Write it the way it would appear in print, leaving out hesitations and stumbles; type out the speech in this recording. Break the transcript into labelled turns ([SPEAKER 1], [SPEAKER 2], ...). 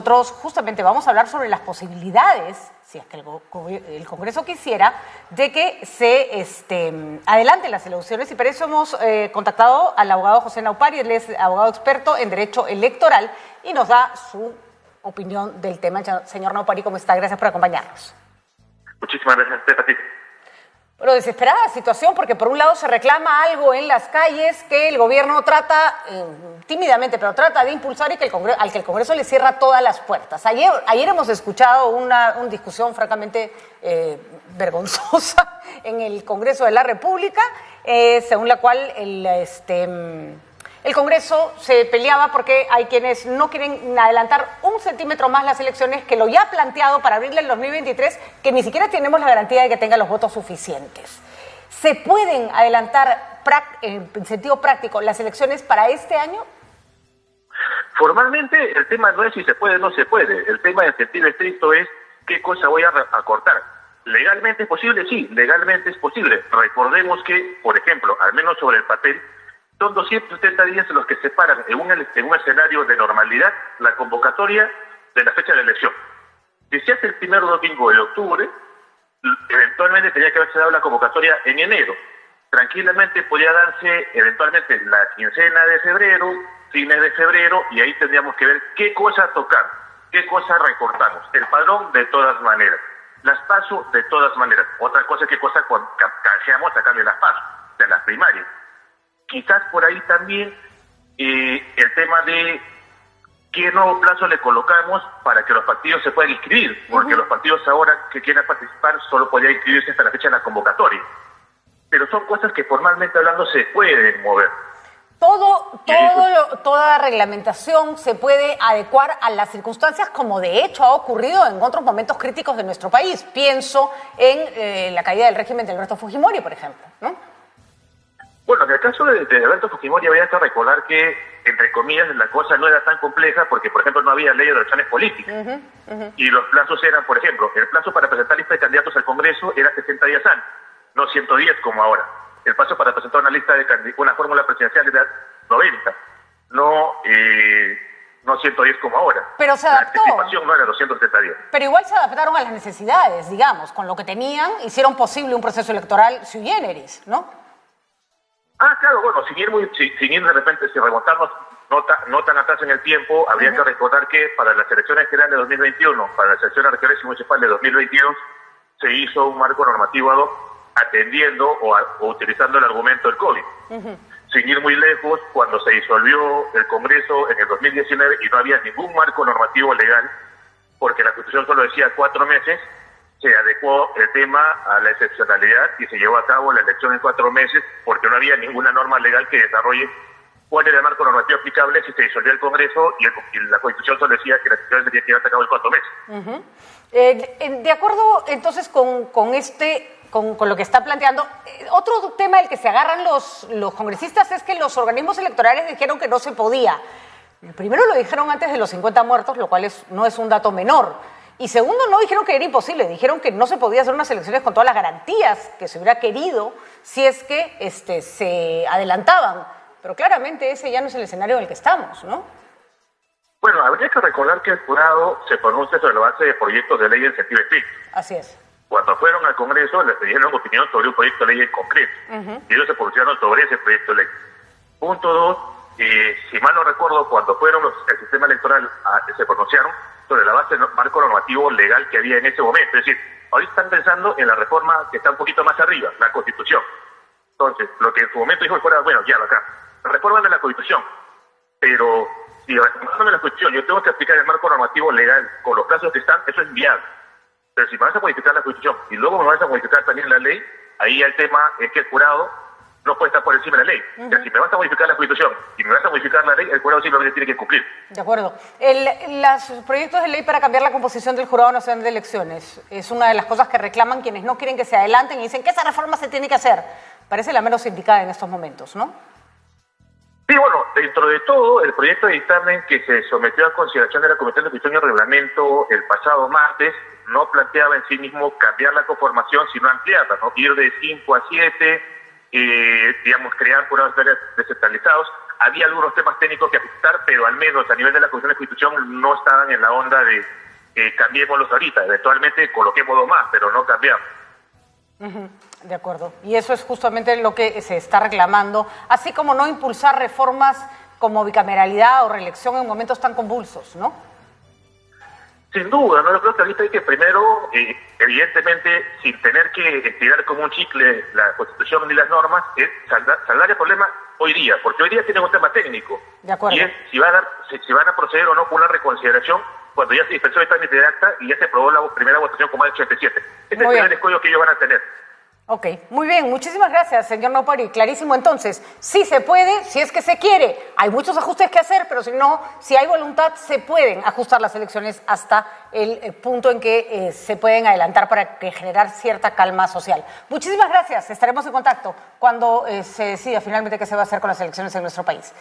[SPEAKER 1] nosotros justamente vamos a hablar sobre las posibilidades, si es que el Congreso quisiera, de que se adelanten las elecciones, y para eso hemos contactado al abogado José Naupari. Él es abogado experto en Derecho Electoral y nos da su opinión del tema. Señor Naupari, ¿cómo está? Gracias por acompañarnos.
[SPEAKER 2] Muchísimas gracias a usted, Patricia.
[SPEAKER 1] Bueno, desesperada situación, porque por un lado se reclama algo en las calles que el gobierno trata, tímidamente, pero trata de impulsar, y al que el Congreso le cierra todas las puertas. Ayer hemos escuchado una discusión francamente vergonzosa en el Congreso de la República, según la cual el Congreso se peleaba porque hay quienes no quieren adelantar 1 centímetro más las elecciones, que lo ya planteado para abril del 2023, que ni siquiera tenemos la garantía de que tenga los votos suficientes. ¿Se pueden adelantar en sentido práctico las elecciones para este año?
[SPEAKER 2] Formalmente el tema no es si se puede o no se puede. El tema en sentido estricto es qué cosa voy a acortar. ¿Legalmente es posible? Sí, legalmente es posible. Recordemos que, por ejemplo, al menos sobre el papel, son 270 días los que separan en un escenario de normalidad la convocatoria de la fecha de elección. Si se hace el primer domingo de octubre, eventualmente tenía que haberse dado la convocatoria en enero. Tranquilamente podía darse eventualmente la quincena de febrero, fines de febrero, y ahí tendríamos que ver qué cosa tocar, qué cosa recortamos. El padrón de todas maneras, las PASO de todas maneras. Otra cosa es qué cosa canjeamos a cambio de las PASO, de las primarias. Quizás por ahí también el tema de qué nuevo plazo le colocamos para que los partidos se puedan inscribir, porque los partidos ahora que quieran participar solo podrían inscribirse hasta la fecha de la convocatoria. Pero son cosas que formalmente hablando se pueden mover.
[SPEAKER 1] Toda reglamentación se puede adecuar a las circunstancias, como de hecho ha ocurrido en otros momentos críticos de nuestro país. Pienso en la caída del régimen de Alberto Fujimori, por ejemplo, ¿no?
[SPEAKER 2] Bueno, en el caso de Alberto Fujimori había que recordar que, entre comillas, la cosa no era tan compleja porque, por ejemplo, no había ley de elecciones políticas. Y los plazos eran, por ejemplo, el plazo para presentar lista de candidatos al Congreso era 60 días antes, no 110 como ahora. El plazo para presentar una fórmula presidencial era 90, no 110 como ahora.
[SPEAKER 1] Pero se adaptó.
[SPEAKER 2] La anticipación no era 270 días.
[SPEAKER 1] Pero igual se adaptaron a las necesidades, digamos, con lo que tenían, hicieron posible un proceso electoral sui generis, ¿no?
[SPEAKER 2] Claro, bueno, sin ir de repente, sin remontarnos no tan atrás en el tiempo, habría que recordar que para las elecciones generales de 2021, para las elecciones regionales y municipales de 2022, se hizo un marco normativo ad hoc atendiendo o utilizando el argumento del COVID. Sin ir muy lejos, cuando se disolvió el Congreso en el 2019 y no había ningún marco normativo legal, porque la Constitución solo decía 4 meses, se adecuó el tema a la excepcionalidad y se llevó a cabo la elección en 4 meses, porque no había ninguna norma legal que desarrolle cuál era el marco normativo aplicable si se disolvía el Congreso, y la Constitución solo decía que la elección tenía que llevarse a cabo en 4 meses.
[SPEAKER 1] De acuerdo entonces con lo que está planteando, otro tema del que se agarran los congresistas es que los organismos electorales dijeron que no se podía. Primero lo dijeron antes de los 50 muertos, lo cual no es un dato menor. Y segundo, no dijeron que era imposible, dijeron que no se podía hacer unas elecciones con todas las garantías que se hubiera querido si es que se adelantaban. Pero claramente ese ya no es el escenario en el que estamos, ¿no?
[SPEAKER 2] Bueno, habría que recordar que el jurado se pronuncia sobre la base de proyectos de ley en sentido estricto.
[SPEAKER 1] Así es.
[SPEAKER 2] Cuando fueron al Congreso les pidieron opinión sobre un proyecto de ley en concreto. Y ellos se pronunciaron sobre ese proyecto de ley. Punto 2, si mal no recuerdo, cuando fueron el sistema electoral se pronunciaron sobre la base del marco normativo legal que había en ese momento. Es decir, ahorita están pensando en la reforma que está un poquito más arriba, la Constitución. Entonces, lo que en su momento dijo el jurado, bueno, ya acá, reforma de la Constitución. Pero si reformando la Constitución yo tengo que aplicar el marco normativo legal con los plazos que están, eso es viable. Pero si me vas a modificar la Constitución y luego me vas a modificar también la ley, ahí el tema es que el jurado no puede estar por encima de la ley. O sea, si me vas a modificar la Constitución y me vas a modificar la ley, el jurado simplemente tiene que cumplir.
[SPEAKER 1] De acuerdo. Los proyectos de ley para cambiar la composición del Jurado Nacional de Elecciones es una de las cosas que reclaman quienes no quieren que se adelanten y dicen que esa reforma se tiene que hacer. Parece la menos indicada en estos momentos, ¿no?
[SPEAKER 2] Sí, bueno, dentro de todo, el proyecto de dictamen que se sometió a consideración de la Comisión de Constitución y Reglamento el pasado martes no planteaba en sí mismo cambiar la conformación, sino ampliarla, ¿no? Ir de 5 a 7, digamos, crear jurados descentralizados. había algunos temas técnicos que ajustar, pero al menos a nivel de la Comisión de Constitución no estaban en la onda de cambiémoslos ahorita, eventualmente coloquemos dos más, pero no cambiamos.
[SPEAKER 1] De acuerdo. Y eso es justamente lo que se está reclamando, así como no impulsar reformas como bicameralidad o reelección en momentos tan convulsos, ¿no?
[SPEAKER 2] Sin duda, ¿no? Yo creo que ahorita hay que primero, evidentemente, sin tener que estirar como un chicle la Constitución ni las normas, es saldar el problema hoy día, porque hoy día tienen un tema técnico.
[SPEAKER 1] De acuerdo.
[SPEAKER 2] Y es si van a proceder o no con una reconsideración cuando ya se dispensó el trámite de acta y ya se aprobó la primera votación con más de 87. Este es el primer escollo que ellos van a tener.
[SPEAKER 1] Ok, muy bien, muchísimas gracias, señor Nopari. Clarísimo entonces, sí se puede, si es que se quiere. Hay muchos ajustes que hacer, pero si no, si hay voluntad, se pueden ajustar las elecciones hasta el punto en que se pueden adelantar para generar cierta calma social. Muchísimas gracias, estaremos en contacto cuando se decida finalmente qué se va a hacer con las elecciones en nuestro país.